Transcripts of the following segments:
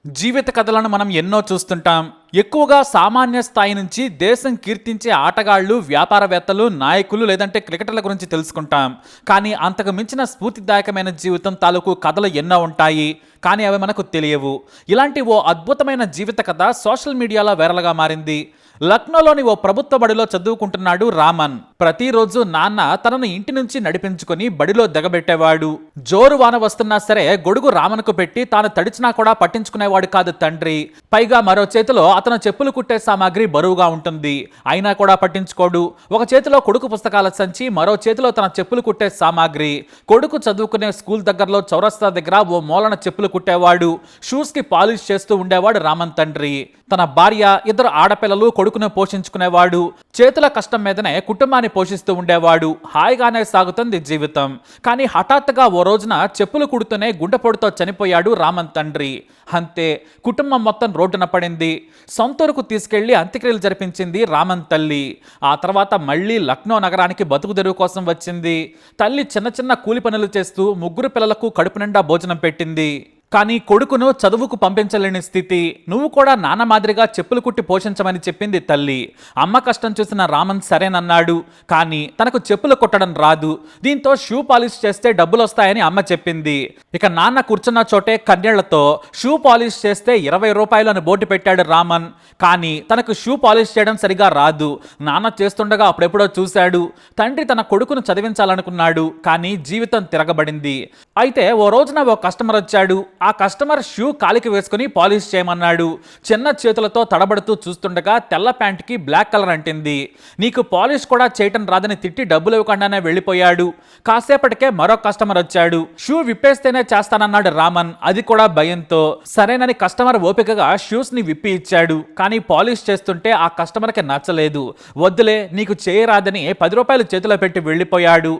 జీవిత కథలను మనం ఎన్నో చూస్తుంటాం. ఎక్కువగా సామాన్య స్థాయి నుంచి దేశం కీర్తించే ఆటగాళ్లు, వ్యాపారవేత్తలు, నాయకులు లేదంటే క్రికెటర్ల గురించి తెలుసుకుంటాం. కానీ అంతకు మించిన స్ఫూర్తిదాయకమైన జీవితం తాలూకు కథలు ఎన్నో ఉంటాయి. కానీ అవి మనకు తెలియవు. ఇలాంటి ఓ అద్భుతమైన జీవిత కథ సోషల్ మీడియాలో వైరల్గా మారింది. లక్నోలోని ఓ ప్రభుత్వ బడిలో చదువుకుంటున్నాడు రామన్. ప్రతిరోజు నాన్న తనను ఇంటి నుంచి నడిపించుకుని బడిలో దిగబెట్టేవాడు. జోరు వాన వస్తున్నా సరే గొడుగు రామన్కు పెట్టి తాను తడిచినా కూడా పట్టించుకునేవాడు కాదు తండ్రి. పైగా మరో చేతిలో అతను చెప్పులు కుట్టే సామాగ్రి బరువుగా ఉంటుంది. అయినా కూడా పట్టించుకోడు. ఒక చేతిలో కొడుకు పుస్తకాల సంచి, మరో చేతిలో తన చెప్పులు కుట్టే సామాగ్రి. కొడుకు చదువుకునే స్కూల్ దగ్గరలో చౌరస్తా దగ్గర ఓ మూలన చెప్పులు కుట్టేవాడు. షూస్ కి పాలిష్ చేస్తూ ఉండేవాడు రామన్ తండ్రి. తన భార్య, ఇద్దరు ఆడపిల్లలు, కొడుకును పోషించుకునేవాడు. చేతుల కష్టం మీదనే కుటుంబాన్ని పోషిస్తూ ఉండేవాడు. హాయిగానే సాగుతుంది జీవితం. కానీ హఠాత్తుగా ఓ రోజున చెప్పులు కుడుతూనే గుండెపోటుతో చనిపోయాడు రామన్ తండ్రి. అంతే, కుటుంబం మొత్తం రోడ్డున పడింది. సొంతూరుకు తీసుకెళ్లి అంత్యక్రియలు జరిపించింది రామన్ తల్లి. ఆ తర్వాత మళ్లీ లక్నో నగరానికి బతుకు తెరువు కోసం వచ్చింది. తల్లి చిన్న చిన్న కూలి పనులు చేస్తూ ముగ్గురు పిల్లలకు కడుపు నిండా భోజనం పెట్టింది. కానీ కొడుకును చదువుకు పంపించలేని స్థితి. నువ్వు కూడా నాన్న మాదిరిగా చెప్పులు కుట్టి పోషించమని చెప్పింది తల్లి. అమ్మ కష్టం చూసిన రామన్ సరేనన్నాడు. కానీ తనకు చెప్పులు కుట్టడం రాదు. దీంతో షూ పాలిష్ చేస్తే డబ్బులు వస్తాయని అమ్మ చెప్పింది. ఇక నాన్న కూర్చున్న చోటే కన్నీళ్లతో షూ పాలిష్ చేస్తే 20 రూపాయలు అని బోర్డు పెట్టాడు రామన్. కానీ తనకు షూ పాలిష్ చేయడం సరిగా రాదు. నాన్న చేస్తుండగా అప్పుడెప్పుడో చూశాడు. తండ్రి తన కొడుకును చదివించాలనుకున్నాడు. కానీ జీవితం తిరగబడింది. అయితే ఓ రోజున ఓ కస్టమర్ వచ్చాడు. ఆ కస్టమర్ షూ కాలికి వేసుకుని పాలిష్ చేయమన్నాడు. చిన్న చేతులతో తడబడుతూ చూస్తుండగా తెల్ల ప్యాంట్కి బ్లాక్ కలర్ అంటింది. నీకు పాలిష్ కూడా చేయటం రాదని తిట్టి డబ్బులు ఇవ్వకుండానే వెళ్ళిపోయాడు. కాసేపటికే మరో కస్టమర్ వచ్చాడు. షూ విప్పేస్తేనే చేస్తానన్నాడు రామన్, అది కూడా భయంతో. సరేనని కస్టమర్ ఓపికగా షూస్ ని విప్పి ఇచ్చాడు. కానీ పాలిష్ చేస్తుంటే ఆ కస్టమర్కి నచ్చలేదు. వద్దులే, నీకు చేయరాదని 10 రూపాయలు చేతిలో పెట్టి వెళ్ళిపోయాడు.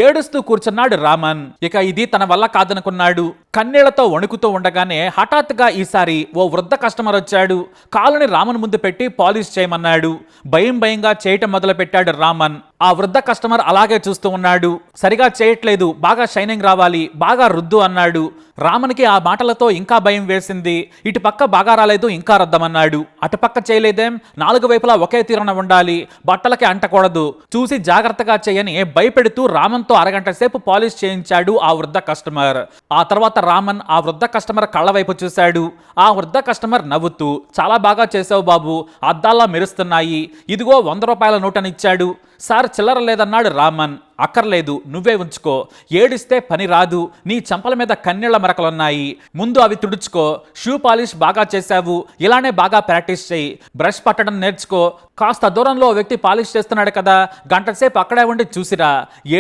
ఏడుస్తూ కూర్చున్నాడు రామన్. ఇక ఇది తన వల్ల కాదనుకున్నాడు. కన్నీళ్లతో వణుకుతూ ఉండగానే హఠాత్తుగా ఈసారి ఓ వృద్ధ కస్టమర్ వచ్చాడు. కాలుని రామన్ ముందు పెట్టి పాలిష్ చేయమన్నాడు. భయంగా చేయటం మొదలు పెట్టాడు రామన్. ఆ వృద్ధ కస్టమర్ అలాగే చూస్తూ ఉన్నాడు. సరిగా చేయట్లేదు, బాగా షైనింగ్ రావాలి, బాగా రుద్దు అన్నాడు. రామన్కి ఆ మాటలతో ఇంకా భయం వేసింది. ఇటు పక్క బాగా రాలేదు, ఇంకా రద్దమన్నాడు. అటుపక్క చేయలేదేం, 4 వైపులా ఒకే తీరున ఉండాలి, బట్టలకి అంటకూడదు, చూసి జాగ్రత్తగా చేయని భయపెడుతూ రామన్తో అరగంట సేపు పాలిష్ చేయించాడు ఆ వృద్ధ కస్టమర్. ఆ తర్వాత రామన్ ఆ వృద్ధ కస్టమర్ కళ్ళ వైపు చూశాడు. ఆ వృద్ధ కస్టమర్ నవ్వుతూ, చాలా బాగా చేసావు బాబు, అద్దాల్లా మెరుస్తున్నాయి, ఇదిగో 100 రూపాయల నోటని ఇచ్చాడు. సార్ చిల్లర లేదన్నాడు రామన్. అక్కర్లేదు, నువ్వే ఉంచుకో, ఏడిస్తే పని రాదు, నీ చంపల మీద కన్నీళ్ల మరకలున్నాయి, ముందు అవి తుడుచుకో. షూ పాలిష్ బాగా చేశావు, ఇలానే బాగా ప్రాక్టీస్ చేయి, బ్రష్ పట్టడం నేర్చుకో. కాస్త దూరంలో వ్యక్తి పాలిష్ చేస్తున్నాడు కదా, గంట సేపు అక్కడే ఉండి చూసిరా.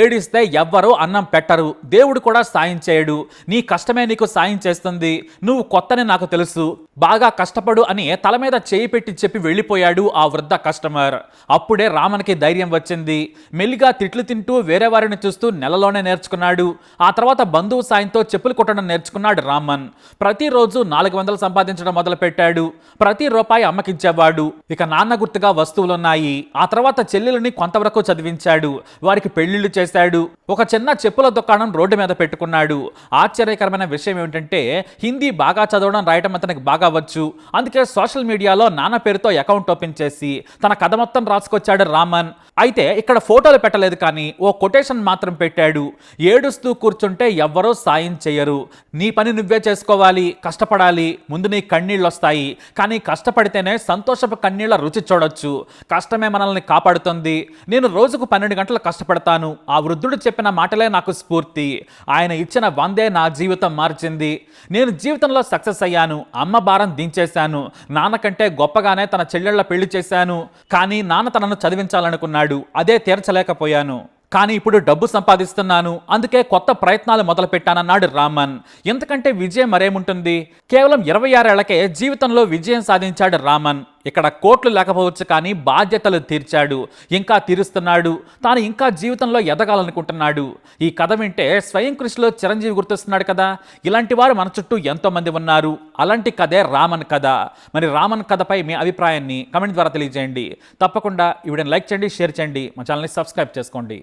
ఏడిస్తే ఎవ్వరూ అన్నం పెట్టరు, దేవుడు కూడా సాయం చేయడు, నీ కష్టమే నీకు సాయం చేస్తుంది. నువ్వు కొత్తని నాకు తెలుసు, బాగా కష్టపడు అని తల మీద చేయి పెట్టి చెప్పి వెళ్ళిపోయాడు ఆ వృద్ధ కస్టమర్. అప్పుడే రామన్కి ధైర్యం వచ్చింది. మెల్లిగా తిట్లు తింటూ వేరే వారిని చూస్తూ నెలలోనే నేర్చుకున్నాడు. ఆ తర్వాత బంధువు సాయంతో చెప్పులు కుట్టడం నేర్చుకున్నాడు రామన్. ప్రతిరోజు 400 సంపాదించడం మొదలు పెట్టాడు. ప్రతి రూపాయి అమ్మకిచ్చేవాడు. ఇక నాన్న గుర్తుగా వస్తువులున్నాయి. ఆ తర్వాత చెల్లెలని కొంతవరకు చదివించాడు. వారికి పెళ్లిళ్లు చేశాడు. ఒక చిన్న చెప్పుల దుకాణం రోడ్డు మీద పెట్టుకున్నాడు. ఆశ్చర్యకరమైన విషయం ఏమిటంటే హిందీ బాగా చదవడం, రాయటం అతనికి బాగా వచ్చు. అందుకే సోషల్ మీడియాలో నాన్న పేరుతో అకౌంట్ ఓపెన్ చేసి తన కథ మొత్తం రాసుకొచ్చాడు రామన్. అయితే ఇక్కడ ఫోటోలు పెట్టలేదు, కానీ ఓ కొటేషన్ మాత్రం పెట్టాడు. ఏడుస్తూ కూర్చుంటే ఎవ్వరూ సాయం చేయరు, నీ పని నువ్వే చేసుకోవాలి, కష్టపడాలి, ముందు నీ కన్నీళ్ళు వస్తాయి, కానీ కష్టపడితేనే సంతోషపు కన్నీళ్ల రుచి చూడొచ్చు, కష్టమే మనల్ని కాపాడుతుంది. నేను రోజుకు 12 గంటలు కష్టపడతాను. ఆ వృద్ధుడు చెప్పిన మాటలే నాకు స్ఫూర్తి. ఆయన ఇచ్చిన 100 నా జీవితం మార్చింది. నేను జీవితంలో సక్సెస్ అయ్యాను, అమ్మ భారం దించేశాను, నాన్నకంటే గొప్పగానే తన చెల్లెళ్ళ పెళ్లి చేశాను. కానీ నాన్న తనను చదివించాలనుకున్నాడు, అదే తీర్చలేకపోయాను. కానీ ఇప్పుడు డబ్బు సంపాదిస్తున్నాను, అందుకే కొత్త ప్రయత్నాలు మొదలు పెట్టానన్నాడు రామన్. ఎంతకంటే విజయం మరేముంటుంది. కేవలం 26 ఏళ్లకే జీవితంలో విజయం సాధించాడు రామన్. ఇక్కడ కోట్లు లేకపోవచ్చు, కానీ బాధ్యతలు తీర్చాడు, ఇంకా తీరుస్తున్నాడు. తాను ఇంకా జీవితంలో ఎదగాలనుకుంటున్నాడు. ఈ కథ వింటే స్వయం కృషిలో చిరంజీవి గుర్తొస్తున్నాడు కదా. ఇలాంటి వారు మన చుట్టూ ఎంతో మంది ఉన్నారు. అలాంటి కథే రామన్ కథ. మరి రామన్ కథపై మీ అభిప్రాయాన్ని కమెంట్ ద్వారా తెలియజేయండి. తప్పకుండా ఈ వీడియోని లైక్ చేయండి, షేర్ చేయండి, మా ఛానల్ని సబ్స్క్రైబ్ చేసుకోండి.